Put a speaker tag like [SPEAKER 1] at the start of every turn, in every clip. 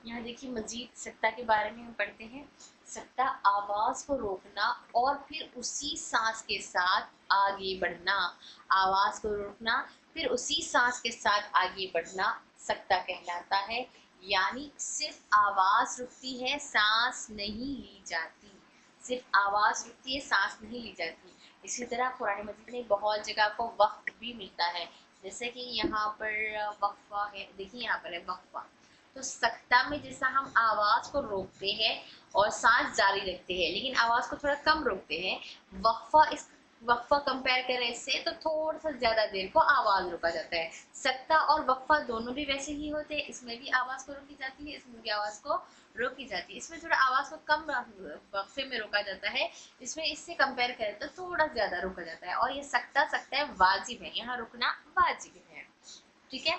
[SPEAKER 1] यहाँ देखिए मजीद सत्ता के बारे में हम पढ़ते हैं। सत्ता आवाज को रोकना और फिर उसी सांस के साथ आगे बढ़ना। आवाज को रोकना फिर उसी सांस के साथ आगे बढ़ना सत्ता कहलाता है। यानी सिर्फ आवाज रुकती है, सांस नहीं ली जाती। सिर्फ आवाज रुकती है, सांस नहीं ली जाती। इसी तरह कुरान मजीद में बहुत जगह को वक्फ भी मिलता है। जैसे कि यहाँ पर वक्फा है, देखिए यहाँ पर है वक्फा। तो सख्ता में जैसा हम आवाज को रोकते हैं और सांस जारी रखते हैं, लेकिन आवाज को थोड़ा कम रोकते हैं। वक्फा इस वक्फा कंपेयर करें इससे तो थोड़ा सा ज्यादा देर को आवाज रोका जाता है। सख्ता और वक्फा दोनों भी वैसे ही होते हैं, इसमें भी आवाज को रोकी जाती है, इसमें भी आवाज को रोकी जाती है। इसमें थोड़ा आवाज को कम वक्फे में रोका जाता है, इसमें इससे कंपेयर करें तो थोड़ा ज्यादा रोका जाता है। और ये सख्ता सख्ता है, वाजिब है, यहाँ रुकना वाजिब है। ठीक है,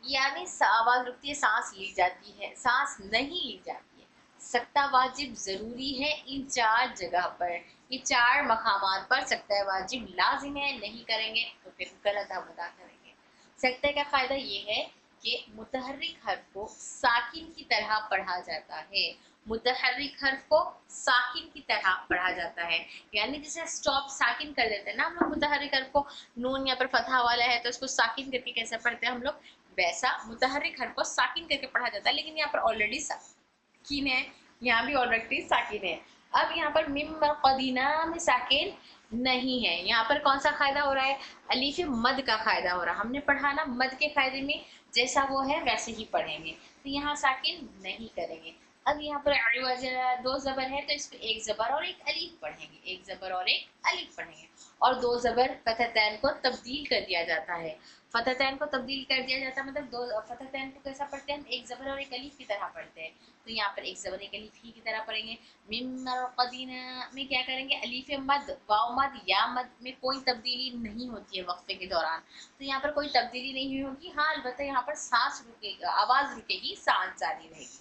[SPEAKER 1] यानी आवाज रुकती है, सांस ली जाती है, सांस नहीं ली जाती है। सख्ता वाजिब जरूरी है इन चार जगह पर, ये चार मकामात पर सख्ता वाजिब लाजिम है। नहीं करेंगे तो फिर गलत हम अदा करेंगे। सख्ता का फायदा ये है कि मुतहर्रिक हर्फ को साकिन की तरह पढ़ा जाता है। मुतहर्रिक हर्फ को साकिन की तरह पढ़ा जाता है, यानी जैसे स्टॉप साकिन कर देते हैं ना हम लोग मुतहर्रिक हर्फ को। नून यहाँ पर फतहा वाला है तो इसको साकिन करके कैसे पढ़ते हैं हम लोग, वैसा मुतहर्रिक हर्फ को साकिन करके पढ़ा जाता है। लेकिन यहाँ पर ऑलरेडी साकिन है, यहाँ भी ऑलरेडी साकिन है। अब यहाँ पर मिम कदीना में साकिन नहीं है। यहाँ पर कौन सा फायदा हो रहा है, अलीफ मद का फायदा हो रहा है। हमने पढ़ा ना मद के फायदे में जैसा वो है वैसे ही पढ़ेंगे, तो यहाँ साकिन नहीं करेंगे। अब यहाँ पर दो जबर है तो इस पर एक जबर और एक अलीफ पढ़ेंगे, एक जबर और एक अलीफ पढ़ेंगे। और दो जबर फतहतैन को तब्दील कर दिया जाता है। फतहतैन को तब्दील कर दिया जाता है मतलब दो फतहतैन को कैसा पढ़ते हैं हम, एक जबर और एक अलीफ की तरह पढ़ते हैं। तो यहाँ पर एक जबर एक अलीफ ही की तरह पढ़ेंगे। मिम्मरक़दीना में क्या करेंगे, अलीफ मद वाव मद या मद में कोई तब्दीली नहीं होती है वक्फे के दौरान, तो यहाँ पर कोई तब्दीली नहीं होगी। हाँ अलबत्ता यहाँ पर सांस रुकेगी, आवाज रुकेगी, सांस जारी रहेगी।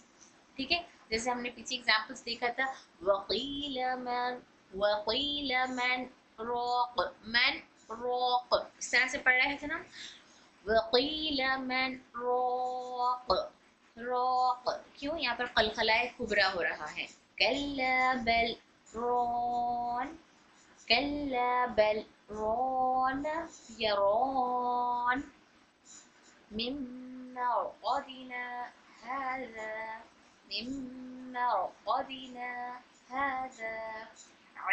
[SPEAKER 1] ठीक है, जैसे हमने पीछे एग्जांपल्स देखा था, वकील मन वकील मन रोक मन रोक, इस तरह से पढ़ रहे थे ना। वकील मन रोक रोक, क्यों यहाँ पर कलखलाए कुबरा हो रहा है। कल्ला बल रोन, कल्ला बल रोन यरोन मिम्मा रक़दना हाज़ा, मिम्मा रक़दना हाज़ा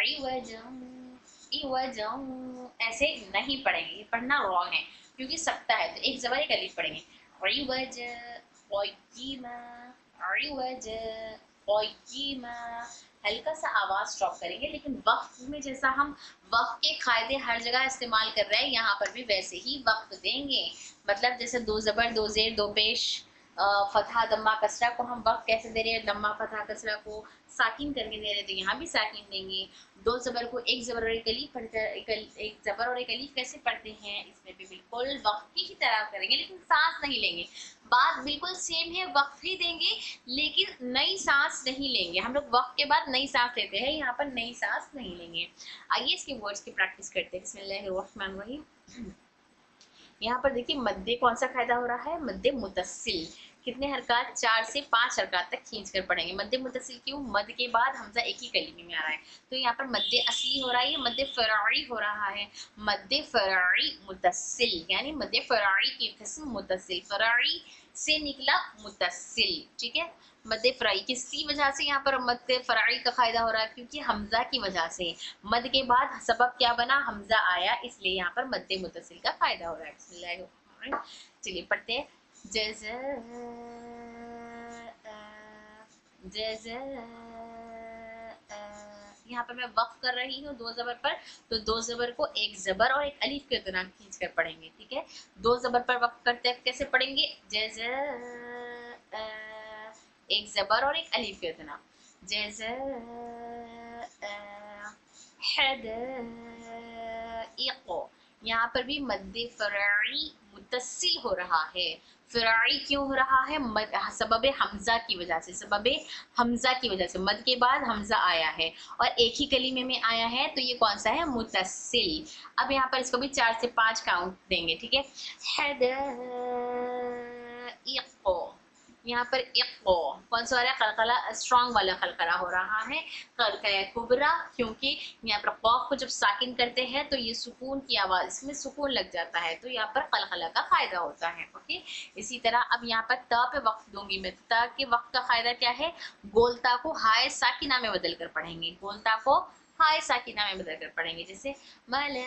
[SPEAKER 1] इवजन, इवजन ऐसे नहीं पढ़ेंगे, ये पढ़ना रॉन्ग है क्योंकि सकता है। तो एक जबर एक अलीफ पढ़ेंगे। इवज क़य्यिमा, इवज क़य्यिमा, हल्का सा आवाज स्टॉप करेंगे। लेकिन वक्फ में जैसा हम वक्फ के कायदे हर जगह इस्तेमाल कर रहे हैं, यहाँ पर भी वैसे ही वक्फ देंगे। मतलब जैसे दो जबर दो जेर दो पेश फतहा दम्मा कसरा को हम वक्त कैसे दे रहे हैं, दम्मा फतहा कसरा को साकिन करके दे रहे हैं, तो यहाँ भी साकिन देंगे। दो जबर को एक जबर और एक अलीफ पढ़कर एक जबर और एक अलीफ कैसे पढ़ते हैं, इसमें भी बिल्कुल वक्त की ही तरह करेंगे, लेकिन सांस नहीं लेंगे। बात बिल्कुल सेम है, वक्त ही देंगे लेकिन नई सांस नहीं लेंगे। हम लोग वक्त के बाद नई सांस लेते हैं, यहाँ पर नई सांस नहीं लेंगे। आइए इसके वर्ड्स की प्रैक्टिस करते हैं। बिस्मिल्लाहिर्रहमानिर्रहीम। यहाँ पर देखिए मद्दे कौन सा कायदा हो रहा है, मद्दे मुतस्सिल। कितने हरकत, 4 से 5 हरकत तक खींच कर पढ़ेंगे। मद्दे मुतस्सिल क्यों, मद के बाद हमजा एक ही कलीमे में आ रहा है, तो यहाँ पर मद्दे असली हो रहा है, ये मद्दे फराई हो रहा है। मद्दे फराई मुतस्सिल यानी मद्दे फराई की किस्म मुतस्सिल, फराई से निकला मुतस्सिल। ठीक है, मद्दे फराई किसकी वजह से यहाँ पर मद्दे फराई का फायदा हो रहा है, क्योंकि हमजा की वजह से। मद के बाद सबब क्या बना, हमजा आया, इसलिए यहाँ पर मद्दे मुतस्सिल का फायदा हो रहा है। बिस्मिल्लाह, चलिए पढ़ते हैं। जज़ा जज़ा, यहाँ पर मैं वक्फ कर रही हूँ दो जबर पर, तो दो जबर को एक जबर और एक अलीफ के तरह खींच कर पढ़ेंगे। ठीक है, दो जबर पर वक्फ करते हैं कैसे पढ़ेंगे, जज़ा एक जबर और एक अलीफ के तरह, जज़ा हदाइक़। यहाँ पर भी मद्दे फराई मुतस्सिल हो रहा है। फराई क्यों हो रहा है, सबब हमजा की वजह से, सबब हमजा की वजह से। मद के बाद हमजा आया है और एक ही कलीमे में आया है, तो ये कौन सा है, मुतस्सिल। अब यहाँ पर इसको भी 4 से 5 काउंट देंगे। ठीक है, हदाइक़, यहाँ पर इक्को कौन सा वाला कलकला, स्ट्रॉन्ग वाला कलकला हो रहा है, कलकला कुबरा, क्योंकि यहाँ पर कौफ को जब साकिन करते हैं तो ये सुकून की आवाज़, इसमें सुकून लग जाता है, तो यहाँ पर कलकला का फ़ायदा होता है। ओके, इसी तरह अब यहाँ पर त पे वक्त दूंगी मैं, त के वक्त का फ़ायदा क्या है, गोलता को हाय साकिना में बदल कर पढ़ेंगे, गोलता को हाय साकिना में बदल कर पढ़ेंगे, जैसे मलाइका,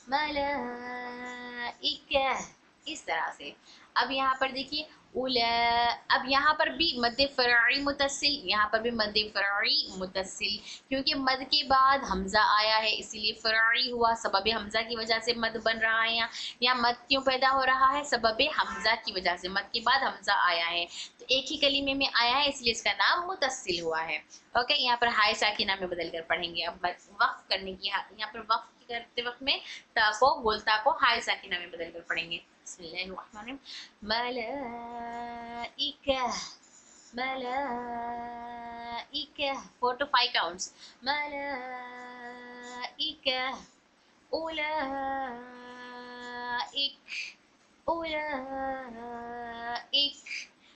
[SPEAKER 1] मलाइका, इस तरह से। अब यहाँ पर देखिए उला, अब यहाँ पर भी मद फ़रई मुतसिल, यहाँ पर भी मद फ़रई मुतसिल, क्योंकि मद के बाद हमज़ा आया है इसीलिए फ़रई हुआ, सबब हमज़ा की वजह से मद बन रहा है। यहाँ मद क्यों पैदा हो रहा है, सबब हमज़ा की वजह से, मद के बाद हमज़ा आया है तो एक ही कलीमे में आया है इसलिए इसका नाम मुतसिल हुआ है। ओके, यहाँ पर हाय साकिना में बदल कर पढ़ेंगे। अब वक्फ करने की, यहाँ पर वक्फ करते वक्त में ता को गोलता को हाय साकिना में बदल कर पढ़ेंगे। बिस्मिल्लाहिर्रहमानिर्रहीम, मलाइका, मलाइका, 4 to 5 काउंट्स, मलाइका, उलाइक, उलाइक।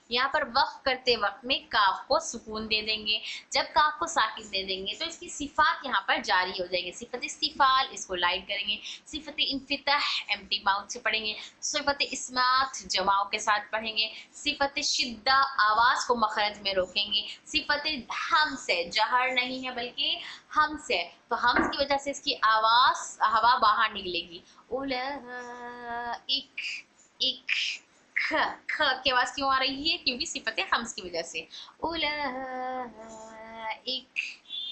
[SPEAKER 1] यहाँ पर वक्फ करते वक्त में काफ को सुकून दे देंगे, जब काफ को साकिन दे देंगे तो इसकी सिफात यहाँ पर जारी हो जाएंगे। सिफत इस्तिफाल इसको लाइट करेंगे, सिफत इन्फिताह एम्प्टी माउथ से पढ़ेंगे, सिफत इस्मात जमाओं के साथ पढ़ेंगे, सिफत शिद्दा आवाज़ को मखरज में रोकेंगे, सिफत हम से जहर नहीं है बल्कि हम से, तो हम की वजह से इसकी आवाज़ हवा बाहर निकलेगी। उलाइक, इक, ख, ख की आवाज़ क्यों आ रही है, क्योंकि सिफत हम्स की वजह से। उलाइक,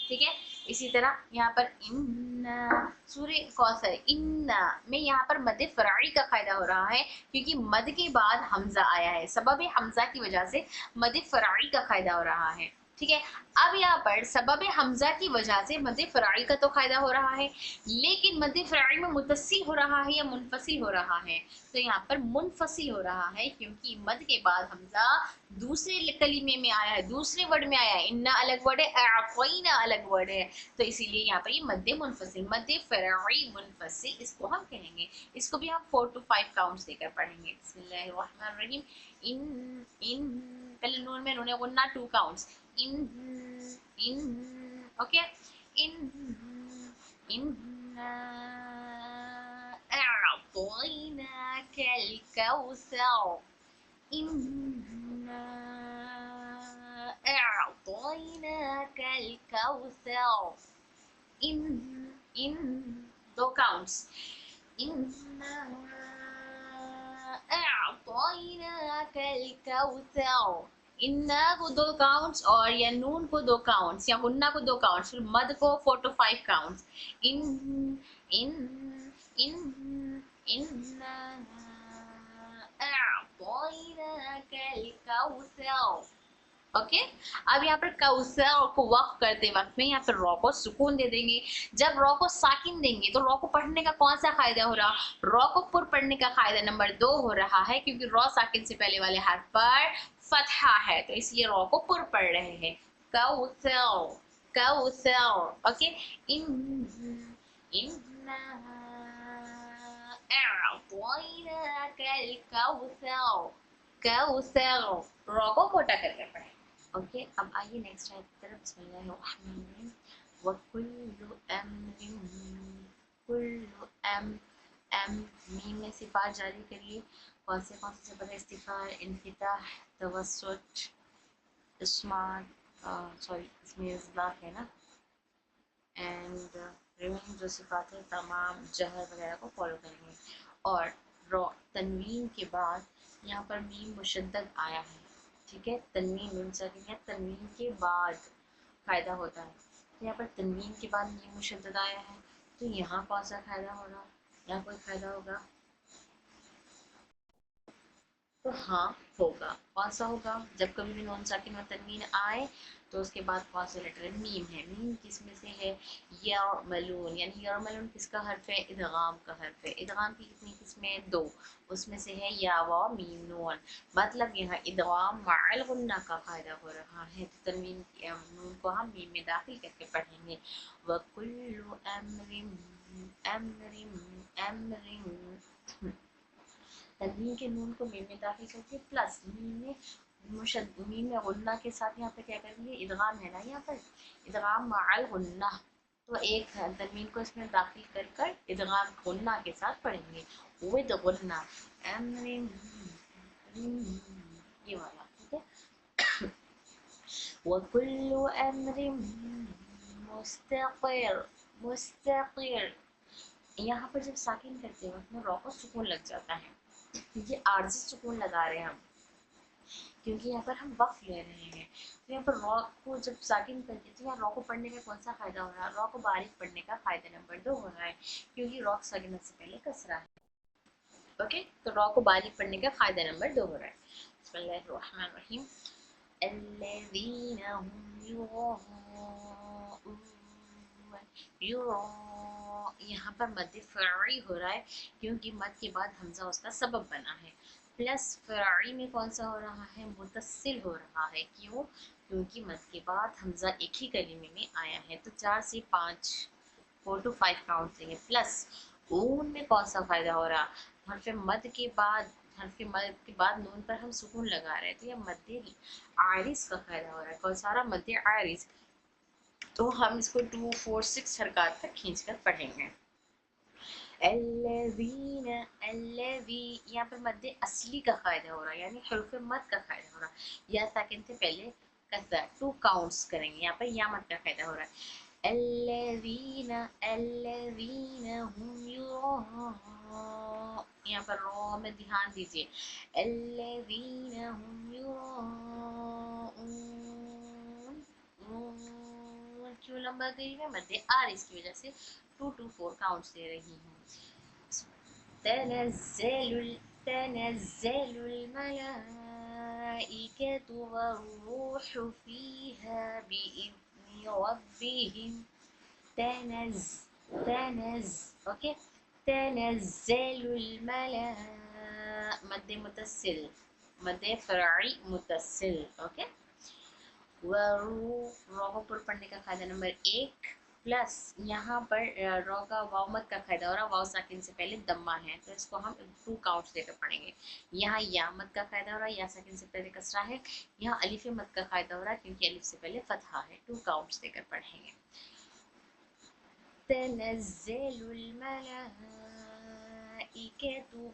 [SPEAKER 1] ठीक है। इसी तरह यहाँ पर इन्ना, सूर्य कौसर, इन्ना में यहाँ पर मद फ़राई का फ़ायदा हो रहा है क्योंकि मद के बाद हमज़ा आया है, सबब हमज़ा की वजह से मद फ़राई का फ़ायदा हो रहा है, ठीक है। अब यहाँ पर सबब हमज़ा की वजह से मद फ़राई का तो फ़ायदा हो रहा है, लेकिन मद फ़राई में मुतसिल हो रहा है या मुनफसिल हो रहा है, तो यहाँ पर मुनफसिल हो रहा है क्योंकि मद के बाद हमज़ा दूसरे कलीमे में आया है, दूसरे वर्ड में आया है। इन्ना अलग वर्ड है, अअतैना अलग वर्ड है, तो इसीलिए यहाँ पर ये मद मुनफसिल, मद फ़राई मुनफसिल इसको हम कहेंगे। इसको भी हम 4 to 5 काउंट्स देकर पढ़ेंगे। बिस्मिल्लाहिर्रहमानिर्रहीम, इन पहले नून में नून गुन्ना 2 काउंट्स, इन, ओके, इन, अअतैनाकल कौसर, इन्ना अअतैनाकल कौसर, इन 2 काउंट्स, इन्ना अअतैनाकल कौसर, इन्ना को 2 काउंट्स और या नून को 2 काउंट्स या गुन्ना को 2 काउंट्स, फिर मद को 4 to 5 काउंट्स। इन, इन, इन, इन्ना अअतैनाकल कौसर। ओके, अब यहाँ पर कौसर को वक्फ करते वक्त में यहाँ पर रॉ को सुकून दे देंगे। जब रॉ को साकिन देंगे तो रॉ को पढ़ने का कौन सा फायदा हो रहा, रॉ को पुर पढ़ने का फायदा नंबर 2 हो रहा है क्योंकि रॉ साकिन से पहले वाले हर्फ पर फतहा है तो इसलिए रॉ को पुर पढ़ रहे हैं। कौसर, कौसर, ओके, इन्ना अअतैनाकल कौसर, कौसर, रॉ को मोटा करके पढ़े। ओके, अब आइए नेक्स्ट आयत की तरफ। बिस्मिल्लाहिर्रहमानिर्रहीम, वकुल्लु अम्रिन, कुल्लु एम मीम में सिफात जारी करिए। कौन से सिफत इस्तिफाल, इन्फिताह, तवस्सुत, इस्मात, सॉरी इसमें इज़लाक़ है ना, एंड रिमेनिंग जो सिफात है तमाम जहर वगैरह को फॉलो करेंगे। और रॉ तनवीन के बाद यहाँ पर मीम मुशद्दद आया है, ठीक है, तनवीन मीम साकिन है, तनवीन के बाद फ़ायदा होता है, तो यहाँ पर तनवीन के बाद मीम मुशद्दद आया है तो यहाँ कौन सा फ़ायदा होगा, यहाँ कोई फ़ायदा होगा तो हाँ होगा। कौन सा होगा, जब कभी भी नून साकिन व तनवीन आए तो उसके बाद कौन सा लेटर मीम है, मीम किस में से है, यअमलून, यानी यअमलून किसका हर्फ है, इदगाम का हर्फ है। इदगाम की कितनी किस्में हैं, 2, उसमें से है या व मीम नून, मतलब यहाँ इदगाम मअल गुन्ना का फ़ायदा हो रहा है तो तनवीन नून को हम मीम में दाखिल करके पढ़ेंगे। वकुल्लु अम्रिन, अम्रिन, अम्रिन, तनवीन के नून को मीम में दाखिल करके प्लस मीम में गुन्ना के साथ यहाँ पे क्या करेंगे, इदगाम है ना, यहाँ पर इदगाम मअल गुन्ना, तो एक तनवीन को इसमें दाखिल कर कर इदगाम गुन्ना के साथ पढ़ेंगे, विद गुन्ना, ये वाला, ठीक है। वकुल्लु अम्रिन मुस्तक़िर, मुस्तक़िर, यहाँ पर जब साकिन करते वक्त में रॉ को सुकून लग जाता है, ये आर्जी सुकून लगा रहे हैं हम, क्योंकि यहाँ पर हम वक्फ ले रहे हैं। तो यहाँ पर रॉ को जब साकिन करते तो यहाँ रॉ को पढ़ने का कौन सा फ़ायदा हो रहा है, रॉ को बारीक पढ़ने का फ़ायदा नंबर 2 हो रहा है, क्योंकि रॉ साकिन से पहले कसरा है। ओके, तो रॉ को बारीक पढ़ने का फ़ायदा नंबर 2 हो रहा है। बिस्मिल्लाहिर्रहमानिर्रहीम, अल्लज़ीना हुम युराऊन, यहाँ पर मद फ़रई हो रहा है क्योंकि मद के बाद हमज़ा उसका सबब बना है, प्लस फ़रई में कौन सा हो रहा है, मुतस्सिल हो रहा है। क्यों? क्योंकि मद के बाद हमज़ा एक ही कलीमे में आया है, तो 4 से 5 4 to 5 काउंट लेंगे। प्लस ऊन में कौन सा फ़ायदा हो रहा, हर्फ मद के बाद नून पर हम सुकून लगा रहे थे, यह मद आरिस का फ़ायदा हो रहा है। कौन सारा मद आरिस, तो हम इसको 2 4 6 हरकत तक खींच कर पढ़ेंगे। अल्लज़ीना, अल्लज़ी, यहाँ पर मद असली का फ़ायदा हो रहा है, यानी हर्फ मद का फ़ायदा हो रहा है। या साकिन से पहले कसरा 2 काउंट्स करेंगे, यहाँ पर या मद का फ़ायदा हो रहा है। अल्लज़ीना, अल्लज़ीना हुम युराऊन, यहाँ पर रॉ में ध्यान दीजिए, अल्लज़ीना हुम युराऊन, क्यों लंबा गई है, मद आरिस की वजह से 2 to 4 काउंट्स दे रही हूँ। तनज़्ज़लुल, तनज़्ज़लुल मलाइकतु वर्रूहु फ़ीहा बिइज़्नि रब्बिहिम, ओके, तनज़्ज़लुल मद मुतस्सिल, मद फ़रई मुतस्सिल, ओके। रॉ को पुर पढ़ने का फ़ायदा नंबर 1, प्लस यहाँ पर रॉ का वाव मद का फ़ायदा हो रहा है, वाव साकिन से पहले दम्मा है, तो इसको हम 2 काउंट्स देकर पढ़ेंगे। यहाँ या मद का फ़ायदा हो रहा है, या साकिन से पहले कसरा है। यहाँ अलिफ मद का फ़ायदा हो रहा है क्योंकि अलिफ से पहले फतहा है, 2 काउंट्स देकर पढ़ेंगे। तनज़्ज़लुल मलाइकतु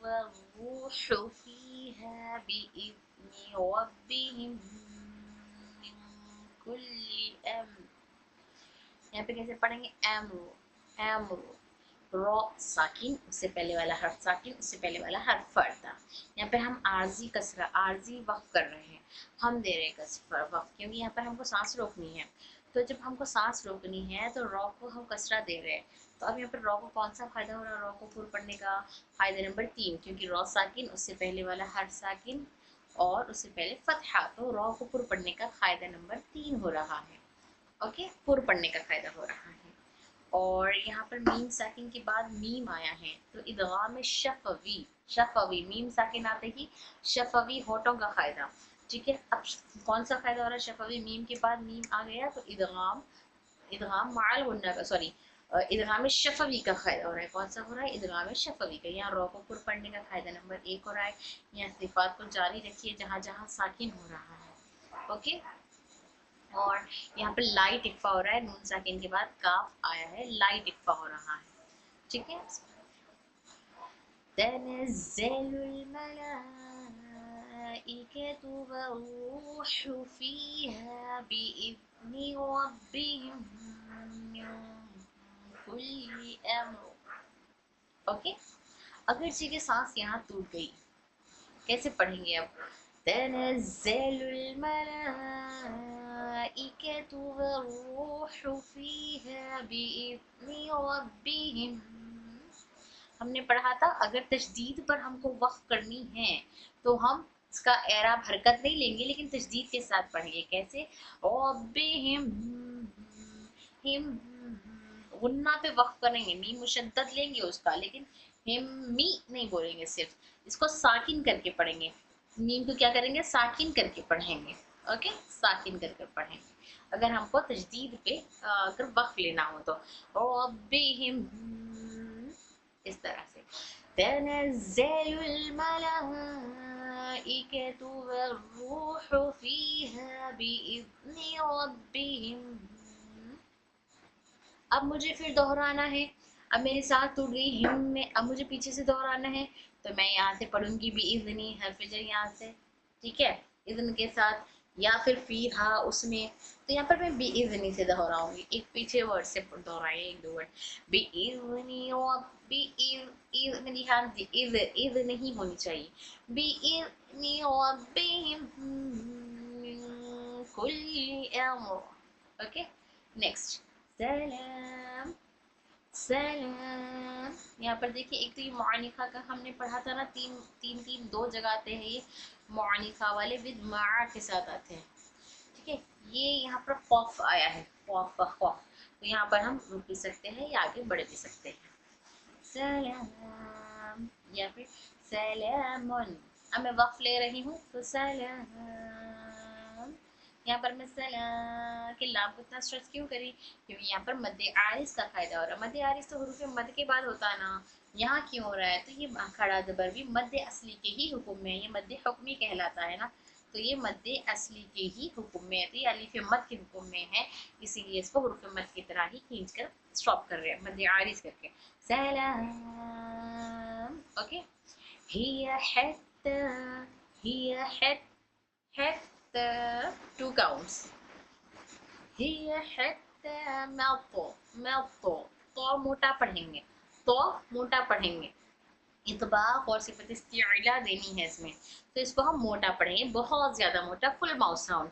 [SPEAKER 1] वर्रूहु फ़ीहा बिइज़्नि रब्बिहिम मिन कुल्ली अम्र, यहाँ पे कैसे पढ़ेंगे, एमरू, एमरू, रॉ साकिन, उससे पहले वाला हर्फ साकिन, उससे पहले वाला हर्फ फर्दा। यहाँ पे हम आर्जी कसरा, आर्जी वक्फ कर रहे हैं, हम दे रहे हैं कसरा वक्फ, क्योंकि यहाँ पर हमको सांस रोकनी है। तो जब हमको सांस रोकनी है तो रॉ को हम कसरा दे रहे हैं, तो अब यहाँ पर रॉ को कौन सा फ़ायदा हो रहा है, रॉ को पूर्ण पढ़ने का फ़ायदा नंबर 3, क्योंकि रॉ साकिन, उससे पहले वाला हर्फ साकिन और उससे पहले फतहा, तो रॉ को पूर्ण पढ़ने का फ़ायदा नंबर 3 हो रहा है। ओके, पूर्ण पढ़ने का फ़ायदा हो रहा है। और यहाँ पर मीम साकिन के बाद मीम आया है, तो इदगाम शफवी, शफवी, मीम साकिन आते ही शफवी होठों का फ़ायदा, ठीक है। अब कौन सा फ़ायदा हो रहा है, शफवी, मीम के बाद मीम आ गया तो इदगाम, इदगाम माल गुन्ना का, सॉरी, इदगाम शफवी का फ़ायदा हो रहा है। कौन सा हो रहा है, इदगाम शफवी का। यहाँ रॉ को पुर पढ़ने का फ़ायदा नंबर 1 हो रहा है। यहाँ सिफात को जारी रखिए जहाँ जहाँ साकिन हो रहा है, ओके। और यहाँ पर लाइट इक्फा हो रहा है, नून साकिन के बाद काफ आया है, लाइट इक्फा हो रहा है, ठीक है। तनज़्ज़लुल मलाइकतु वर्रूहु फ़ीहा बिइज़्नि रब्बिहिम मिन कुल्ली अम्र, ओके। अगर जी के सांस यहाँ टूट गई, कैसे पढ़ेंगे अब, तनज़्ज़लुल मलाइकतु वर्रूहु फ़ीहा बिइज़्नि रब्बिहिम, हमने पढ़ा था अगर तशदीद पर हमको वक्फ करनी है तो हम इसका एराब हरकत नहीं लेंगे, लेकिन तशदीद के साथ पढ़ेंगे। कैसे, रब्बिहिम, हिम, गुन्ना पे वक्फ करेंगे, मीम मुशद्दद लेंगे उसका, लेकिन हिम्मी नहीं बोलेंगे, सिर्फ इसको साकिन करके पढ़ेंगे। मीम को क्या करेंगे, साकिन करके पढ़ेंगे, ओके, साकिन करके पढ़ेंगे अगर हमको तजदीद पे अगर वक्फ लेना हो तो। रब्बिहिम, इस तरह से تنزل الملائكة والروح فيها بإذن ربهم. अब मुझे फिर दोहराना है. अब मेरे साथ टूट गई हिम में, अब मुझे पीछे से दोहराना है. तो मैं यहाँ से पढ़ूंगी बी इज़नी हरफ जर यहाँ से, ठीक है, इज़न के साथ, या फिर फीहा उसमें. तो यहाँ पर मैं बी इज़नी से दोहराऊंगी. एक पीछे वर्ड से दोहराइए, एक दो वर्ड. बी इज़नी और बी इज़ मेरी ध्यान दी, इज़ नहीं होनी चाहिए. बी इज़नी और बी कुल्ली अम्र. Okay, next. सलाम सलाम. यहाँ पर देखिए, एक तो ये मुआनिका का हमने पढ़ा था ना, तीन तीन तीन दो जगह आते हैं ये मुआनिका वाले, विद मा के साथ आते हैं, ठीक है. ये यहाँ पर खौफ आया है, खौफ खौफ, तो यहाँ पर हम रुक भी सकते हैं या आगे बढ़ भी सकते हैं. सलाम या फिर सलामुन. अब मैं वक्फ ले रही हूँ, तो सलाम. यहाँ पर मैं सला के लाम को इतना स्ट्रेस क्यों करी, क्योंकि यहाँ पर मध्य आरिस का फायदा हो रहा है. मध्य आरिस तो हुरूफ मद के बाद होता है ना, यहाँ क्यों हो रहा है, तो ये खड़ा जबर भी मध्य असली के ही हुक्म में, ये मध्य हुक्मी कहलाता है ना, तो ये मध्य असली के ही हुक्म में है, तो ये अलीफ मद के हुक्म में है, इसीलिए इसको हुरूफ मद की तरह ही खींच कर स्टॉप कर रहे हैं मध्य आरिस करके. सलाम. ओके. हिया हत्ता, हिया हत्ता, टू काउंट्स. हिया हत्ता मल्तो, मल्तो, तो मोटा पढ़ेंगे, तो मोटा पढ़ेंगे. इतबाक और सिफत इस्तिला देनी है इसमें, तो इसको हम मोटा पढ़ेंगे, बहुत ज्यादा मोटा, फुल माउथ साउंड.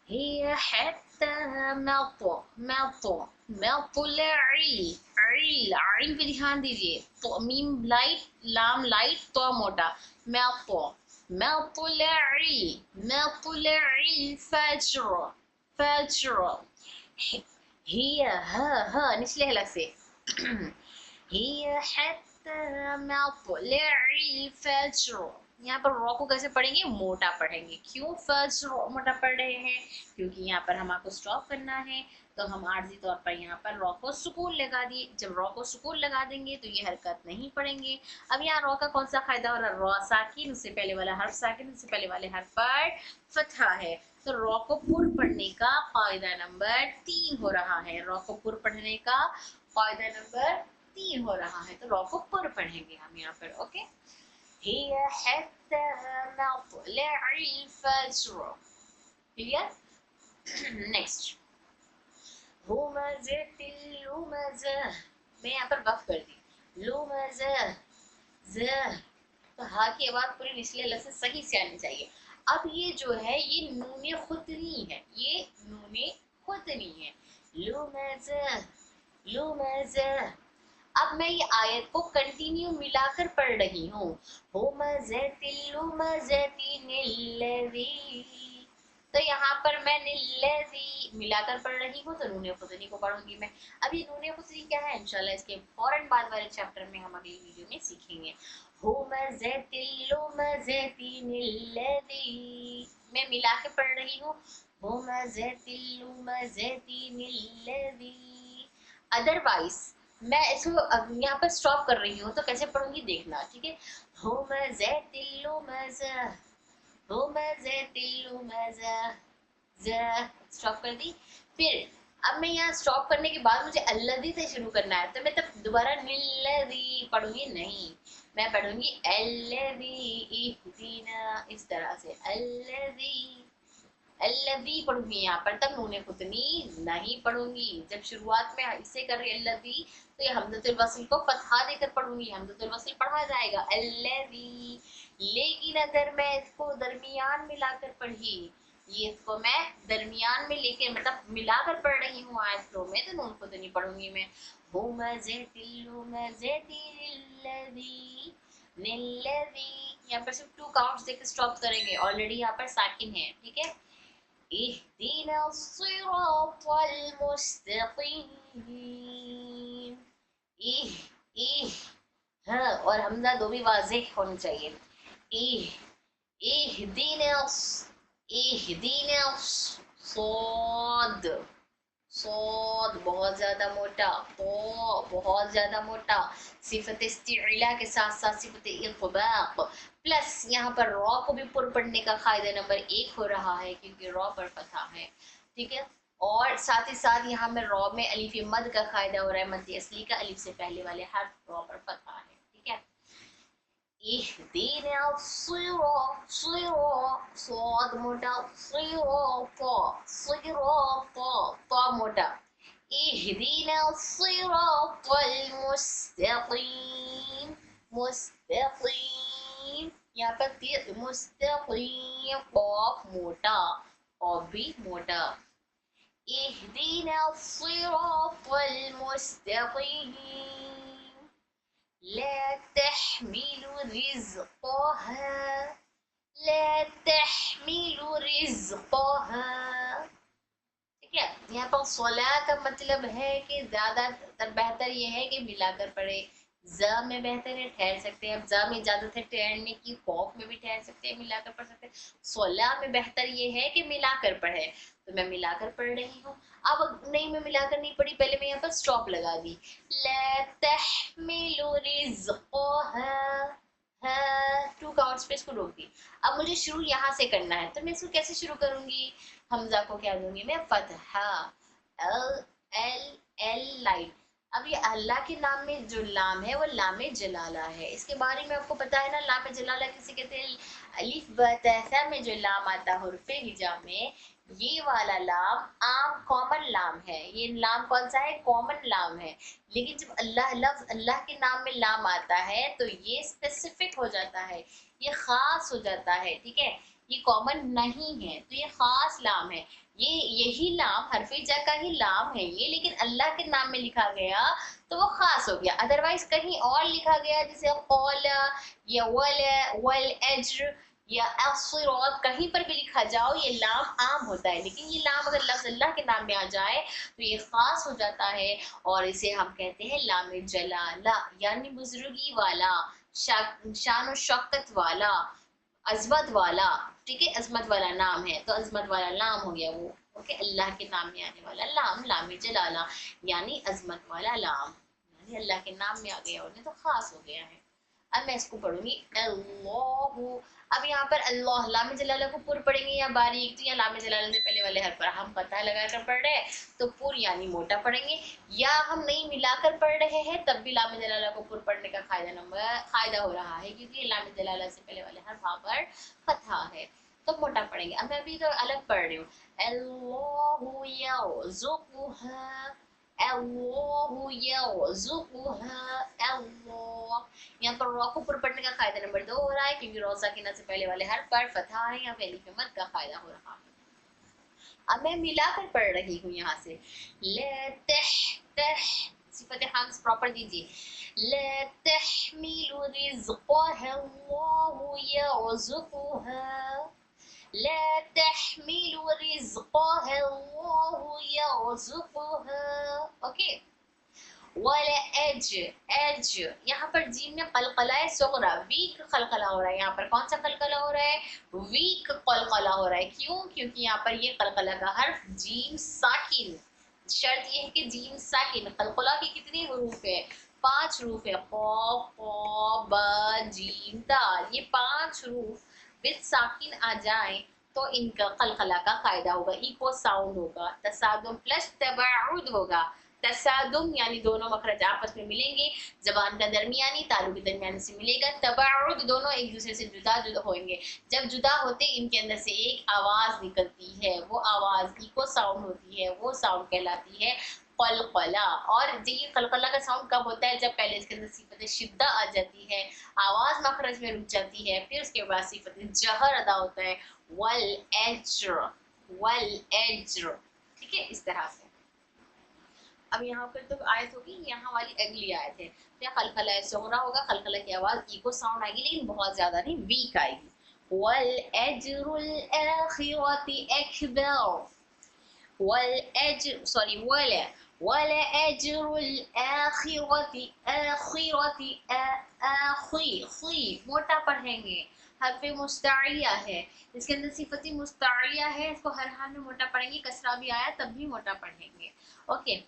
[SPEAKER 1] हिया हत्ता मल्तो, मल्तो, मल्तो लई, आइन पे ध्यान दीजिए. तो मीम लाइट, लाम लाइट, तो मोटा. मल्तो, मल्तो लई, मल्तो लई फज्र, फज्र. हिया हा निचले हलक से. हिया हत्ता मत्लई फज्र. यहाँ पर रॉ को कैसे पढ़ेंगे, मोटा पढ़ेंगे. क्यों फज्र मोटा पढ़ रहे हैं, क्योंकि यहाँ पर हम आपको स्टॉप करना है, तो हम आर्जी तौर पर यहाँ पर रॉ को सुकून लगा दिए. जब रॉ को सुकून लगा देंगे तो ये हरकत नहीं पढ़ेंगे. अब यहाँ रॉ का कौन सा फायदा हो रहा है, रॉ साकिन, उससे पहले वाला हर्फ साकिन, उससे पहले वाले हर्फ पर फतहा है, तो रॉ को पुर पढ़ने का फायदा नंबर 3 हो रहा है. रॉ को पुर पढ़ने का फायदा नंबर 3 हो रहा है, तो रॉ को पुर पढ़ेंगे हम यहाँ पर. ओके. हिया हत्ता मत्लई फज्र. क्लियर. नेक्स्ट. हुमज़तिल लुमज़ा. मैं यहाँ पर वक्फ कर दी. लुमज़ा, ज़, तो हा की आवाज पूरी निचले लफ्ज़ से सही से आनी चाहिए. अब ये जो है, ये नूने खुतनी है, ये नूने खुतनी है. लुमज़ा, लुमज़ा. अब मैं ये आयत को कंटिन्यू मिलाकर पढ़ रही हूँ. हुमज़तिल लुमज़तिनिल्लज़ी. तो यहाँ पर मैं निल्लज़ी मिलाकर पढ़ रही हूँ, तो नूने खुतनी को पढ़ूंगी मैं. अब ये नूने खुतनी क्या है, इंशाल्लाह इसके फौरन बाद वाले चैप्टर में हम अगली वीडियो में सीखेंगे. हुमज़तिल लुमज़तिनिल्लज़ी. मैं मिला के पढ़ रही हूँ. हुमज़तिल लुमज़तिनिल्लज़ी. अदरवाइज मैं इसको यहाँ पर स्टॉप कर रही हूँ, तो कैसे पढ़ूंगी देखना, ठीक है. हुमज़तिल लुमज़ा, हुमज़तिल लुमज़ा, स्टॉप कर दी. फिर अब मैं यहाँ स्टॉप करने के बाद मुझे अल्लज़ी से शुरू करना है, तो मैं तब दोबारा निल्लज़ी पढ़ूंगी नहीं, मैं पढ़ूंगी अल्लज़ी इहदीना, इस तरह से अल्लज़ी, अल्लज़ी पढ़ूंगी यहाँ पर, तब नूने खुतनी नहीं पढ़ूंगी. जब शुरुआत में इससे कर रही अल्लज़ी, तो ये हमज़तुल वस्ल को फतहा देकर पढ़ूंगी, हमज़तुल वस्ल पढ़ा जाएगा अल्लज़ी. लेकिन अगर मैं इसको दरमियान में लाकर पढ़ी, ये इसको मैं दरमियान में लेके मतलब मिलाकर पढ़ रही हूँ आयत फ्लो में, तो नून खुतनी पढ़ूंगी मैं. हुमज़तिल लुमज़तिनिल्लज़ी, निल्लज़ी. यहाँ पर सिर्फ 2 काउंट्स देकर स्टॉप करेंगे, ऑलरेडी यहाँ पर साकिन है, ठीक है. इहदीना सिरातल मुस्तकीम. हाँ, और हमजा दो भी वाज़ेह होनी चाहिए. इहदीना, इहदीना, सोद, صاد بہت زیادہ موٹا، طا بہت زیادہ موٹا، صفت استعلا کے ساتھ ساتھ صفت اطباق، پلس یہاں پر را کو بھی پر پڑھنے کا قاعدہ نمبر 1 ہو رہا ہے کیونکہ را پر فتحہ ہے، ٹھیک ہے، اور ساتھ ہی ساتھ یہاں میں را میں الف مد کا قاعدہ ہو رہا ہے، مد اصلی کا، الف سے پہلے والے حرف را پر فتحہ ہے، ٹھیک ہے۔ اهدنا الصراط صاد موٹا، صراط طا موٹا، اهدنا الصراط المستقيم، مستقيم یہاں پر مستقیم، قاف موٹا، قاف بھی موٹا، اهدنا الصراط المستقيم، لا تحمل رزقها، لا تحمل رزقها، ٹھیک ہے، یہاں پر صلاح کا مطلب ہے کہ زیادہ تر بہتر یہ ہے کہ ملا کر پڑھے، ز میں بہتر ہے ٹھہر سکتے ہیں، اب ز میں اجازت ہے ٹھہرنے کی، خوف میں بھی ٹھہر سکتے ہیں، ملا کر پڑھ سکتے ہیں، صلاح میں بہتر یہ ہے کہ ملا کر پڑھے، تو میں ملا کر پڑھ رہی ہوں، اب نہیں میں ملا کر نہیں پڑھی، پہلے میں یہاں پر سٹاپ لگا دی، لا تحمل رزقها، ٹو کاؤنٹس پہ اس کو روک دی، اب مجھے شروع یہاں سے کرنا ہے، تو میں اس کو کیسے شروع کروں گی، حمزہ کو کیا دوں گی میں فتحہ، ایل لائٹ، اب یہ اللہ کے نام میں جو لام ہے وہ لام جلالہ ہے، اس کے بارے میں آپ کو پتا ہے نا، لام جلالہ کسے کہتے ہیں، الف ب ت ث میں جو لام آتا ہے حرف ہجا میں، یہ والا لام عام کامن لام ہے، یہ لام کون سا ہے، کامن لام ہے، لیکن جب اللہ لفظ اللہ کے نام میں لام آتا ہے تو یہ اسپیسیفک ہو جاتا ہے، یہ خاص ہو جاتا ہے، ٹھیک ہے، یہ کامن نہیں ہے، تو یہ خاص لام ہے، یہی لام حرف جا کا ہی لام ہے یہ، لیکن اللہ کے نام میں لکھا گیا تو وہ خاص ہو گیا، ادروائز کہیں اور لکھا گیا جیسے قول یا والاجر یا الصراط، کہیں پر بھی لکھا جاؤ یہ لام عام ہوتا ہے، لیکن یہ لام اگر لفظ اللہ کے نام میں آ جائے تو یہ خاص ہو جاتا ہے، اور اسے ہم کہتے ہیں لام جلالہ، یعنی بزرگی والا، شان و شوکت والا، عظمت والا، ٹھیک ہے، عظمت والا نام ہے تو عظمت والا نام ہو گیا وہ، اوکے، اللہ کے نام میں آنے والا لام، لام جلالہ یعنی عظمت والا لام، یعنی اللہ کے نام میں آ گیا اور تو خاص ہو گیا ہے۔ اب میں اس کو پڑھوں گی اللہ، اب یہاں پر اللہ لام جلالہ کو پر پڑھیں گے یا باریک، تو یہاں لام جلالہ سے پہلے والے حرف پر ہم پتہ لگا کر پڑھ رہے ہیں تو پر یعنی موٹا پڑھیں گے، یا ہم نہیں ملا کر پڑھ رہے ہیں تب بھی لام جلالہ کو پر پڑھنے کا قاعدہ ہو رہا ہے، کیونکہ لام جلالہ سے پہلے والے حرف پر فتحہ ہے تو موٹا پڑھیں گے، اب میں ابھی تو الگ پڑھ رہی ہوں، اللہ یرزقها، اللہ یرزقها، اللہ، یہاں پر را کو پر پڑھنے کا قاعدہ نمبر 2 ہو رہا ہے کیونکہ را ساکنہ سے پہلے والے حرف پر فتحہ ہے، یہاں پہ الف مد کا قاعدہ ہو رہا ہے، اب میں ملا کر پڑھ رہی ہوں یہاں سے، لا صفت حمز پراپر دیجیے، لا تحمل رزقها اللہ یرزقها، لا تحمل رزقها اللہ یرزقها، اوکے، ولا ایج، یہاں پر جیم میں قلقلہ صغرا، ویک قلقلہ ہو رہا ہے، یہاں پر کون سا قلقلہ ہو رہا ہے، ویک قلقلہ ہو رہا ہے، کیوں، کیونکہ یہاں پر یہ قلقلہ کا حرف جیم ساکن، شرط یہ ہے کہ جیم ساکن، قلقلہ کی کتنی حروف ہے، 5 حروف ہے، قاف قاف با جیم دال، یہ 5 حروف وتھ ساکن آ جائیں تو ان کا قلقلہ کا قاعدہ ہوگا، ایکو ساؤنڈ ہوگا، تصادم پلس تباعد ہوگا، تصادم یعنی دونوں مخرج آپس میں ملیں گے، زبان کا درمیانی تالو کے درمیان سے ملے گا، تباعد دونوں ایک دوسرے سے جدا ہوئیں گے، جب جدا ہوتے ان کے اندر سے ایک آواز نکلتی ہے، وہ آواز ایکو ساؤنڈ ہوتی ہے، وہ ساؤنڈ کہلاتی ہے قلقلہ، اور یہ قلقلہ کا ساؤنڈ کب ہوتا ہے، جب پہلے اس کے اندر صفت شدہ آ جاتی ہے، آواز مخرج میں رک جاتی ہے، پھر اس کے بعد صفت جہر ادا ہوتا ہے، والاجر، ٹھیک ہے، اس طرح سے۔ اب یہاں پر تو آیت ہوگی، یہاں والی اگلی آیت ہے، تو قلقلہ صغرا ہوگا، قلقلہ کی آواز ایکو ساؤنڈ آئے گی لیکن بہت زیادہ نہیں، ویک آئے گی، وَالْأَجْرُ الْآخِرَةِ أَكْبَرُ، وَلَأَجْرُ الْآخِرَةِ، آخِرَةِ، آخِرَةِ، موٹا پڑھیں گے، हर्फ मुस्तालिया है, इसके अंदर सिफत मुस्तालिया है, इसको हर हाल में मोटा पढ़ेंगे, कसरा भी आया तब भी मोटा पढ़ेंगे। ओके,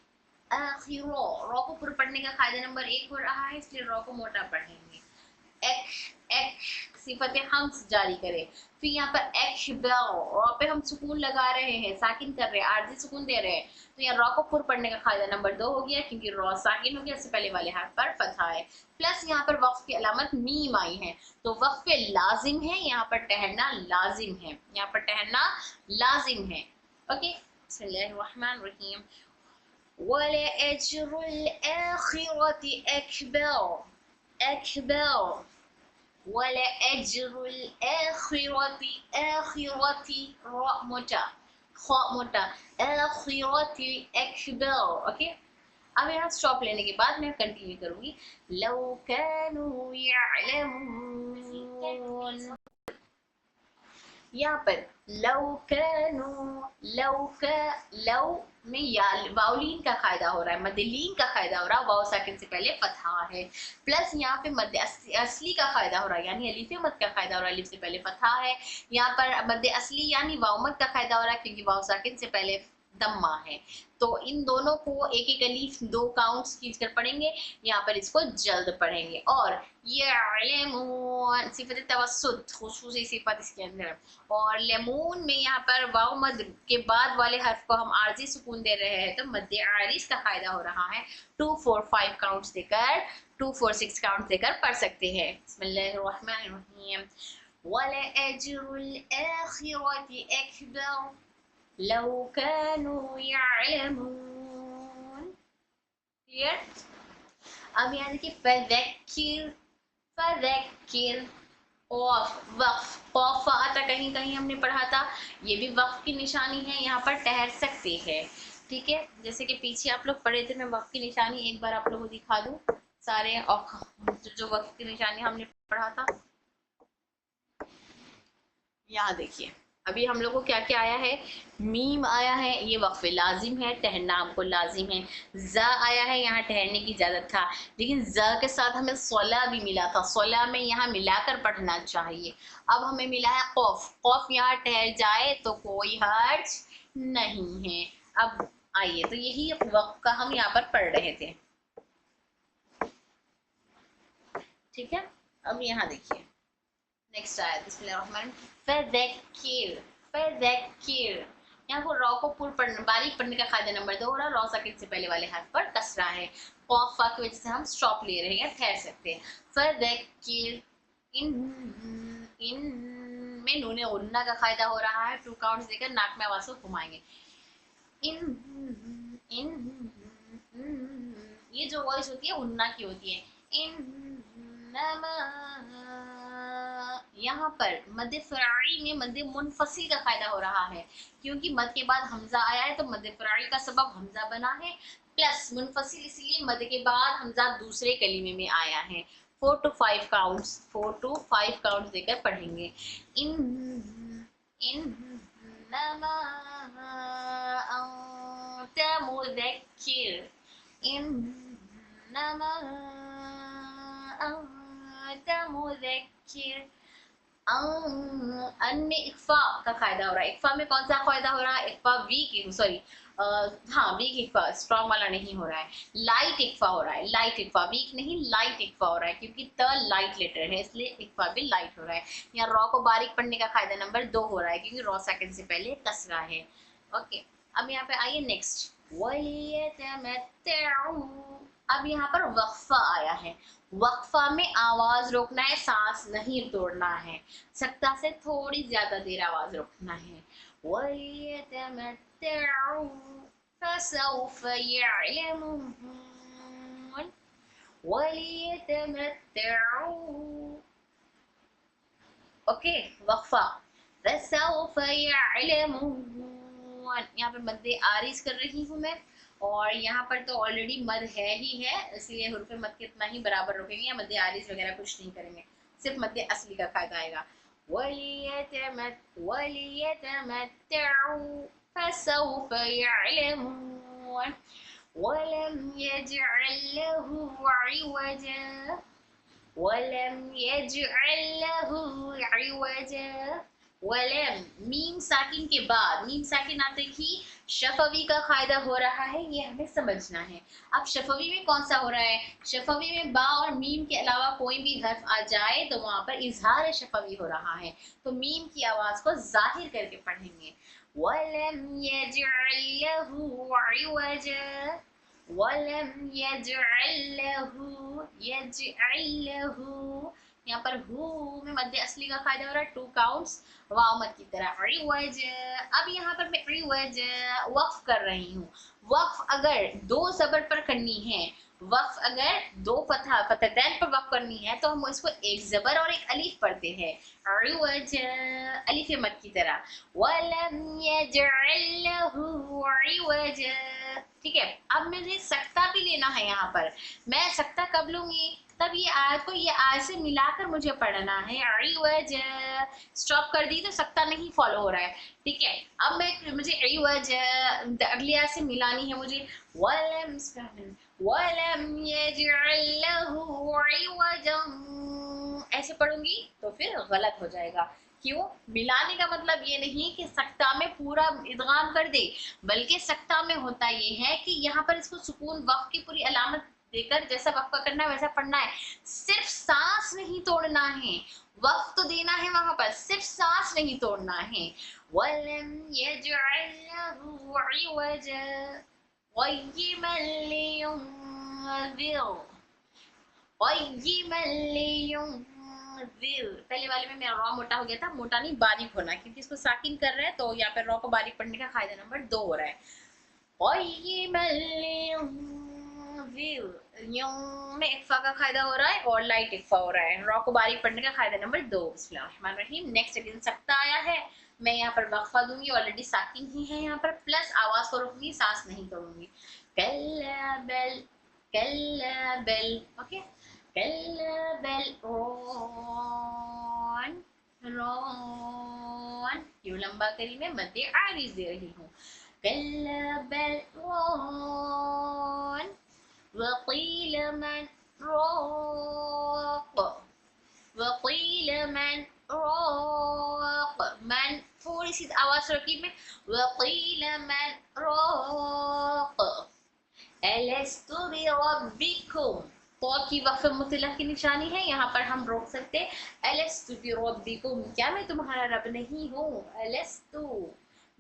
[SPEAKER 1] आखिरो, रॉ को पूरा पढ़ने का कायदा नंबर 1 हो रहा है, इसलिए रॉ को मोटा पढ़ेंगे। एक एक सिफत हम्स जारी करें, फिर यहाँ पर एक्शबल, रॉ पे हम सुकून लगा रहे हैं, साकिन कर रहे हैं, आरजी सुकून दे रहे हैं, तो यहाँ रॉ को पुर पढ़ने का कायदा नंबर 2 हो गया, क्योंकि रॉ साकिन हो गया, इससे पहले वाले हाथ पर फतहा है। प्लस यहाँ पर वक्फ की अलामत मीम आई है, तो वक्फ लाजिम है, यहाँ पर ठहरना लाजिम है, यहाँ पर ठहरना लाजिम है। ओके, बिस्मिल्लाहिर्रहमानिर्रहीम। वलअज्रुल आखिरति अकबर, अकबर, वलअज्रुल आखिरति, आखिरति रॉ मोटा, खा मोटा, आखिरति अकबर। ओके, अब यहाँ स्टॉप लेने के बाद मैं कंटिन्यू करूंगी। लौ कानू यअलमून, यहाँ पर लौ कानू, लौ में या वाउलीन का कायदा हो रहा है, मदलीन का कायदा हो रहा है, वाव साकिन से पहले फतहा है, प्लस यहाँ पे मद असली का कायदा हो रहा है, यानी अलीफ मद का कायदा हो रहा है, अलीफ से पहले फतहा है। यहाँ पर मद असली यानी वाव मद का कायदा हो रहा है, क्योंकि वाव साकिन से पहले दम्मा है। तो इन दोनों को एक एक अलीफ 2 काउंट्स कीकर पढ़ेंगे, यहाँ पर इसको जल्द पढ़ेंगे। और ये सिफत तवस्सुत खुसूसी सिफत इसके अंदर, और लेमून में यहाँ पर वाव मद के बाद वाले हर्फ को हम आरजी सुकून दे रहे हैं, तो मद आरिज का फायदा हो रहा है। 2 4 5 काउंट्स देकर, 2 4 6 काउंट्स देकर पढ़ सकते हैं। बिस्मिल्लाहिर्रहमानिर्रहीम। वलअज्रुल आखिरति अकबर लौ कानू यअलमून। क्लियर? अब यहाँ देखिए फज़क्किर, फज़क्किर, औफ वक्फ, औफ आता कहीं कहीं हमने पढ़ा था, ये भी वक्फ की निशानी है, यहाँ पर ठहर सकते हैं। ठीक है, जैसे कि पीछे आप लोग पढ़े थे, मैं वक्फ की निशानी एक बार आप लोगों को दिखा दूँ सारे, जो वक्फ की निशानी हमने पढ़ा था। यहाँ देखिए, अभी हम लोग को क्या क्या आया है, मीम आया है, ये वक्फ लाजिम है, ठहरना हमको लाजिम है। ज़ आया है, यहाँ ठहरने की इजाज़त था, लेकिन ज़ के साथ हमें सोला भी मिला था, सोला में यहाँ मिलाकर पढ़ना चाहिए। अब हमें मिला है खौफ, खौफ यहाँ ठहर जाए तो कोई हर्ज नहीं है। अब आइए, तो यही वक्फ का हम यहाँ पर पढ़ रहे थे। ठीक है, अब यहाँ देखिए नेक्स्ट आया, बिस्मिल्लाहिर्रहमानिर्रहीम। फज़क्किर, फज़क्किर, यहाँ को रॉ को पूर्ण पढ़ना, बारीक पढ़ने का कायदा नंबर 2 हो रहा है, रॉ साकिन से पहले वाले हाथ पर कसरा है, कॉफ फा की वजह से हम स्टॉप ले रहे हैं, ठहर सकते हैं। फज़क्किर, इन में नूने उन्ना का कायदा हो रहा है, 2 काउंट्स देकर नाक में आवाज को घुमाएंगे। इन ये जो वॉइस होती है उन्ना की होती है। यहाँ पर मद फराई में मद मुनफसिल का फायदा हो रहा है, क्योंकि मद के बाद हमजा आया है, तो मद फराई का सबब हमजा बना है, प्लस मुनफसिल इसलिए मद के बाद हमजा दूसरे कलीमे में आया है। 4 to 5 काउंट्स, 4 to 5 काउंट्स देकर पढ़ेंगे। इन नमा अंता मुज़क्किर, इन्नमा अंता मुज़क्किर। अन में इक्फा का फायदा हो रहा है, इक्फा में कौन सा फायदा हो रहा है, इक्फा वीक, सॉरी हाँ वीक इक्फा, स्ट्रॉन्ग वाला नहीं हो रहा है, लाइट इक्फा हो रहा है, लाइट इक्फा, वीक नहीं लाइट इक्फा हो रहा है, क्योंकि त लाइट लेटर है, इसलिए इक्फा भी लाइट हो रहा है। यहाँ रॉ को बारीक पढ़ने का फायदा नंबर 2 हो रहा है, क्योंकि रॉ सेकंड से पहले कसरा है। ओके, अब यहाँ पे आइए नेक्स्ट, अब यहाँ पर वक्फा आया है, वक्फा में आवाज रोकना है, सांस नहीं तोड़ना है, सख्ता से थोड़ी ज्यादा देर आवाज रोकना है। फसौफ यअलमून, ओके, वक्फा फसौफ यअलमून, यहाँ पे मद्दे आरिज कर रही हूँ मैं, और यहाँ पर तो ऑलरेडी मद है ही है, इसलिए हुर्फ़े मद के इतना ही बराबर रोकेंगे, या मद्दे आरिज वगैरह कुछ नहीं करेंगे, सिर्फ मद्दे असली का फायदा आएगा। फसौफ यअलमून वलम यजअल लहू इवजा, वलम यजअल लहू वलम मीम साकिन के बाद मीम साकिन आते ही शफवी का कायदा हो रहा है, ये हमें समझना है। अब शफवी में कौन सा हो रहा है? शफवी में बा और मीम के अलावा कोई भी हर्फ आ जाए तो वहां पर इजहार शफवी हो रहा है, तो मीम की आवाज को जाहिर करके पढ़ेंगे। वलम यजअल लहू इवजा, वलम यजअल लहू, यहाँ पर हु में मध्य असली का कायदा हो रहा है, 2 काउंट्स वाव मत की तरह। इवज, अब यहाँ पर मैं इवज वक्फ कर रही हूँ। वक्फ अगर 2 ज़बर पर करनी है, वक्फ अगर 2 फतहतैन पर वक्फ करनी है तो हम इसको एक ज़बर और एक अलीफ पढ़ते हैं। इवज अलीफ मत की तरह। वलम यजअल लहू इवज, ठीक है। अब मुझे सकता भी लेना है, यहाँ पर मैं सकता कब लूंगी? तब ये आयत को ये आयत से मिलाकर मुझे पढ़ना है। इवज स्टॉप कर दी तो सकता नहीं फॉलो हो रहा है, ठीक है। अब मैं मुझे इवज अगली आयत से मिलानी है मुझे। वलम यजअल लहू इवजन, ऐसे पढ़ूंगी तो फिर गलत हो जाएगा। क्यों? मिलाने का मतलब ये नहीं कि सक्ता में पूरा इदगाम कर दे, बल्कि सक्ता में होता ये है कि यहाँ पर इसको सुकून वक्फ की पूरी अलामत देकर जैसा वक्फ करना है वैसा पढ़ना है। सिर्फ सांस नहीं तोड़ना है, वक्फ तो देना है वहां पर, सिर्फ सांस नहीं तोड़ना है। वलम यजअल लहू इवजा क़य्यिमन लियुनज़िर, क़य्यिमन लियुनज़िर, पहले वाले में मेरा रॉ मोटा हो गया था, मोटा नहीं बारीक होना, क्योंकि इसको साकिन कर रहे हैं तो यहाँ पर रॉ को बारीक पढ़ने का कायदा नंबर 2 हो रहा है। क़य्यिमन लियुनज़िर, यूं में इक्फा का कायदा हो रहा है और लाइट इक्फा हो रहा है, रॉ को बारीक पढ़ने का कायदा नंबर 2। बिस्मिल्लाहिर्रहमानिर्रहीम। नेक्स्ट अगेन सकता आया है, मैं यहाँ पर वक्फा दूंगी, ऑलरेडी साकिन ही है यहाँ पर, प्लस आवाज को रोकूंगी, सांस नहीं तोड़ूंगी। कल्ला बल, कल्ला बल, ओके। कल्ला बल रॉन, रॉन, ये लंबा करी मैं मध्य आरिज दे रही हूँ। कल्ला बल रॉन वक़ील मन राक़, वक़ील मन राक़, मन थोड़ी सी आवाज रखी में, वक़ील मन राक़, अलस्तु बिरब्बिकुम, तो की वक्फ मुतलक की निशानी है, यहाँ पर हम रोक सकते हैं। अलस्तु बिरब्बिकुम, क्या मैं तुम्हारा रब नहीं हूँ? अलस्तु,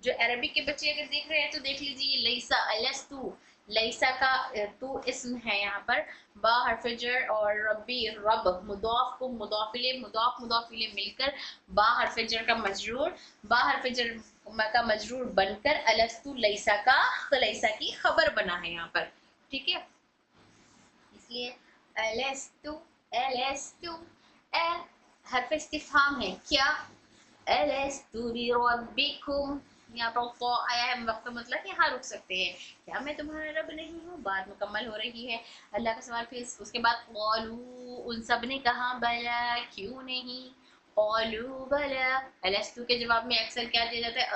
[SPEAKER 1] जो अरबी के बच्चे अगर देख रहे हैं तो देख लीजिए, लैसा अलस्तु, लैसा का तू इसम है यहाँ पर, बा हर्फ जर और रब्बी रब, मुदाफ को मुदाफिले मुदाफ मुदाफिले मिलकर बा हर्फ जर का मजरूर, बा हर्फ जर का मजरूर बनकर अलस्तु लैसा का, लैसा की खबर बना है यहाँ पर, ठीक है। इसलिए अलस्तु, अलस्तु हर्फ इस्तिफहाम है, क्या? अलस्तु बिरब्बिकुम, यहाँ पर तो आया है वक्त मतलब यहाँ रुक सकते हैं, क्या मैं तुम्हारा रब नहीं हूँ? बात मुकम्मल हो रही है अल्लाह का सवाल। फिर उसके बाद क़ालू, उन सब ने कहा, बला, क्यों नहीं, क़ालू बला, अलस्तु के जवाब में अक्सर क्या दिया जाता है?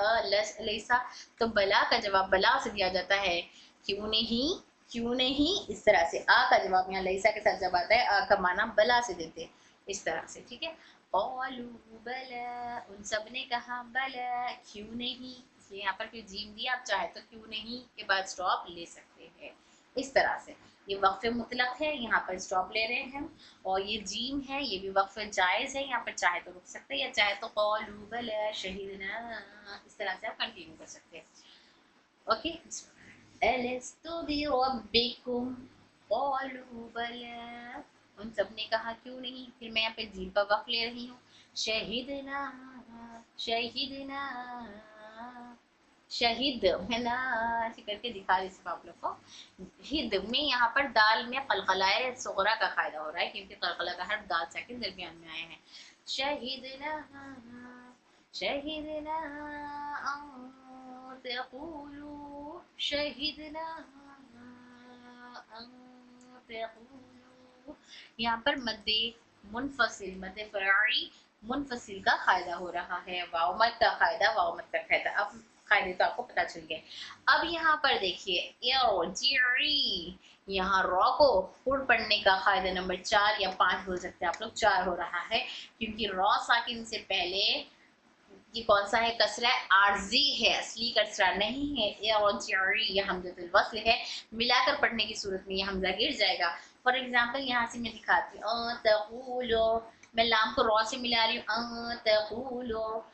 [SPEAKER 1] अलैसा, तो बला का जवाब बला से दिया जाता है, क्यों नहीं, क्यों नहीं, इस तरह से। आ का जवाब यहाँ लैसा के साथ जब आता है, आ का माना बला से देते, इस तरह से, ठीक है। क़ालू बला, उन सब ने कहा, बला, क्यों नहीं, इसलिए यहाँ पर फिर जीम दिया, आप चाहे तो क्यों नहीं के बाद स्टॉप ले सकते हैं, इस तरह से। ये वक्फ मुतलक है, यहाँ पर स्टॉप ले रहे हैं हम, और ये जीम है, ये भी वक्फ जायज़ है, यहाँ पर चाहे तो रुक सकते हैं या चाहे तो क़ालू बला शहीदना, इस तरह से आप कंटिन्यू कर सकते हैं, ओके। अलस्तु बिरब्बिकुम क़ालू बला, उन सब ने कहा क्यों नहीं, फिर मैं यहाँ पे जीम पर वक्त ले रही हूँ। शहीदना, शहीदना, शहीद है ना, ऐसे करके दिखा रही सिर्फ आप लोग को। हिद में यहाँ पर दाल में कलकलाए सुगरा का कायदा हो रहा है, क्योंकि कलकला का हर दाल सेकंड दरमियान में आए हैं। शहीदना, शहीदना तक़ूलू, शहीदना तक़ूलू, यहाँ पर मद्दे मुनफसिल, मद्दे फराई मुनफसिल का कायदा हो रहा है, वाव मद का कायदा, वाव मद का कायदा। अब कायदे तो आपको पता चल गए। अब यहाँ पर देखिए, यहाँ रॉ को फुड़ पढ़ने का कायदा नंबर 4 या 5 बोल सकते हैं आप लोग, 4 हो रहा है, क्योंकि रॉ साकिन से पहले ये कौन सा है कसरा है, आर्जी है, असली कसरा नहीं है। ये हमज़तुल वस्ल है, मिलाकर पढ़ने की सूरत में ये हमजा गिर जाएगा। फॉर एग्जांपल यहाँ से मैं दिखाती हूँ, तक़ूलो, मैं लाम को रॉ से मिला रही हूँ, तक़ूलो,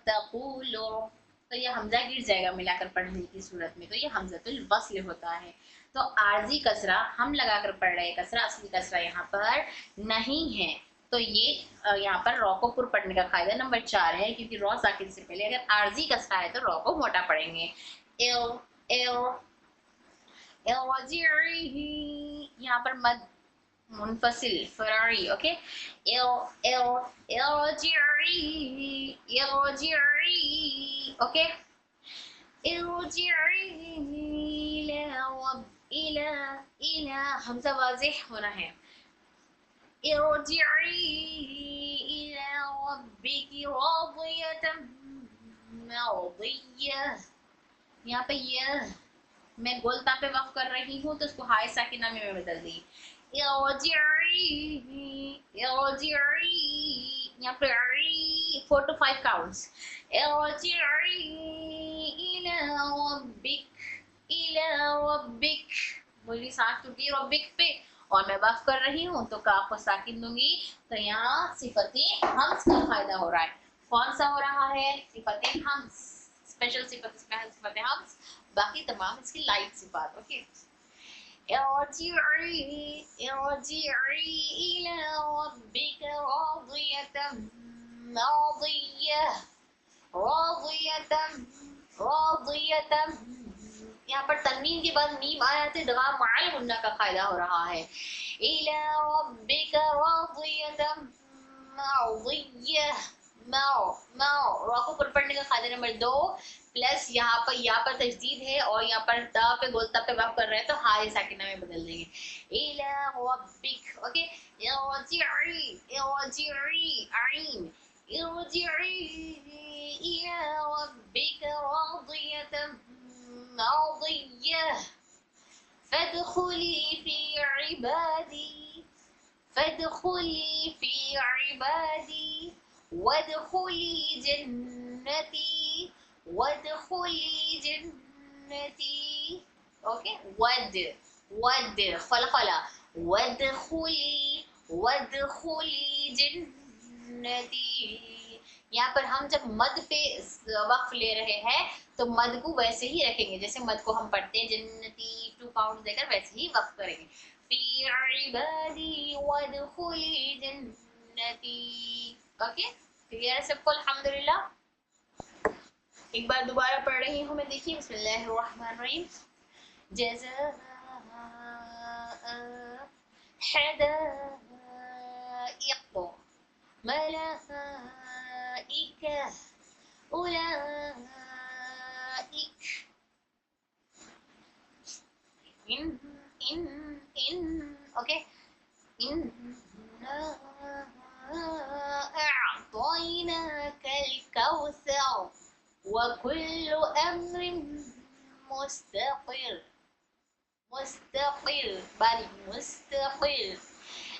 [SPEAKER 1] तक़ूलो, तो ये हमजा गिर जाएगा मिलाकर पढ़ने की सूरत में, तो ये हमज़तुल वस्ल होता है। तो आर्जी कसरा हम लगाकर पढ़ रहे हैं कसरा, असली कसरा यहाँ पर नहीं है। तो ये यहाँ पर रॉ को पुर पढ़ने का कायदा नंबर 4 है, क्योंकि रॉ साकिन से पहले अगर आर्जी कसरा है तो रॉ को मोटा पढ़ेंगे। एल एल यहाँ पर मद मुनफसिल फरारी, ओके। एल एल ओके। इला हमजा वाज़ेह होना है। ارجعي إلى ربك راضية مرضية, यहाँ पे ये मैं गोलता पे वक़्फ़ कर रही हूँ तो उसको हाय साकिना में बदल दी। यहाँ पे 4 to 5 काउंट्स। इला रब्बिक, मेरी सांस टूटी रब्बिक पे और मैं वक़्फ़ कर रही हूँ तो काफ को साकिन दूंगी, तो यहाँ सिफते हम्स का फायदा हो रहा है। कौन सा हो रहा है? सिफते हम्स, स्पेशल सिफते हम्स, बाकी तमाम इसकी लाइट सिफात, ओके। यहाँ पर तन्वीन के बाद मीम आया तो दगाम माल गुन्ना का कायदा हो रहा है। इला रब्बिका रादियतम मर्दिय्यह, रॉ को पुर पढ़ने का कायदा नंबर 2 प्लस यहाँ पर तजदीद है और यहाँ पर ता पे गोलता पे वक़्फ़ कर रहे हैं तो हाय साकिना में बदल देंगे। इला रब्बिक, ओके। इला रब्बिका रादियतम مرضية فادخلي في عبادي وادخلي جنتي اوكي ود خلخلا وادخلي جنتي। यहाँ पर हम जब मद पे वक्फ ले रहे हैं तो मद को वैसे ही रखेंगे जैसे मद को हम पढ़ते हैं जन्नती 2 काउंट देकर, वैसे ही वक्फ करेंगे। फी इबादी वदखुली जन्नती, ओके। क्लियर है सबको? अल्हम्दुलिल्लाह। एक बार दोबारा पढ़ रही हूँ मैं, देखिए बिस्मिल्लाहिर्रहमानिर्रहीम। जज़ाअ हदाइक़ मलाइका उलाइक ओके। इन्ना अअतयनाकल कौसर वकुल्लु अम्रिन मुस्तक़िर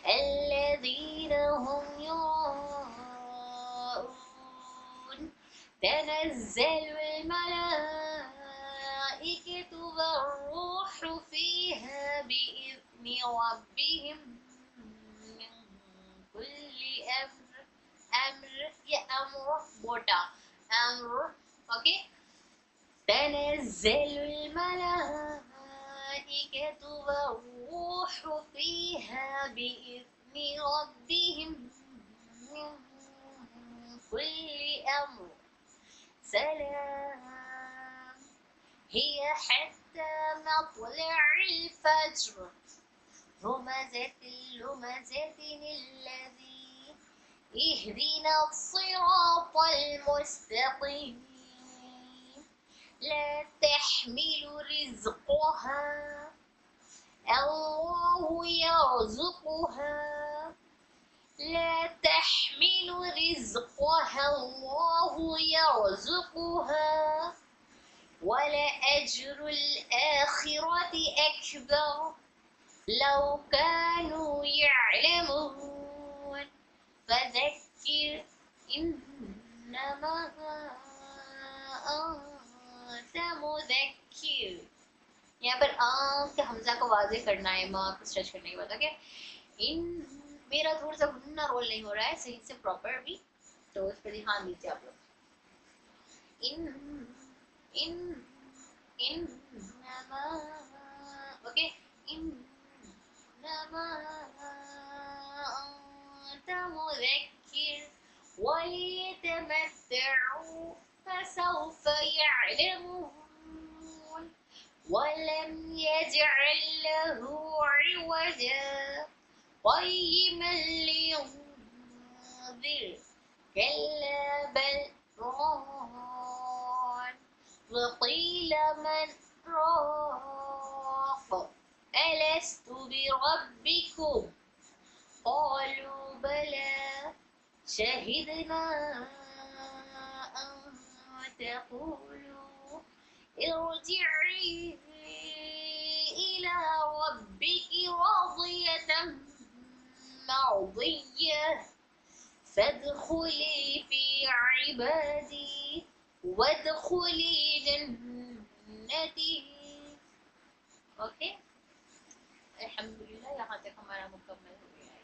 [SPEAKER 1] الذين هم يراءون تنزل الملائكة والروح فيها بإذن ربهم من كل أمر يا أمر بوتا أمر اوكي. تنزل الملائكة والروح فيها بإذن ربهم من كل أمر سلام هي حتى مطلع الفجر همزة الذي اهدنا الصراط المستقيم لا تحمل رزقها الله يرزقها لا تحمل رزقها الله يرزقها ولأجر الآخرة أكبر لو كانوا يعلمون فذكر إنما یہاں پر کے حمزہ کو واضح کرنا ہے ماں کو اسٹریچ کرنے کے بعد. اوکے ان میرا تھوڑا سا گھننا رول نہیں ہو رہا ہے صحیح سے پراپر بھی, تو اس پہ دھیان دیجیے آپ لوگ. ان ان انما اوکے انما انت مذکر وليتمتعوا فسوف يعلمون ولم يجعل له عوجا قيما لينذر كلا بل ران وقيل من راق ألست بربكم قالوا بلى شهدنا أن تقولوا ارجعي إلى ربك راضية مرضية فادخلي في عبادي وادخلي جنتي. اوکے الحمدللہ یہاں تک ہمارا مکمل ہو گیا ہے.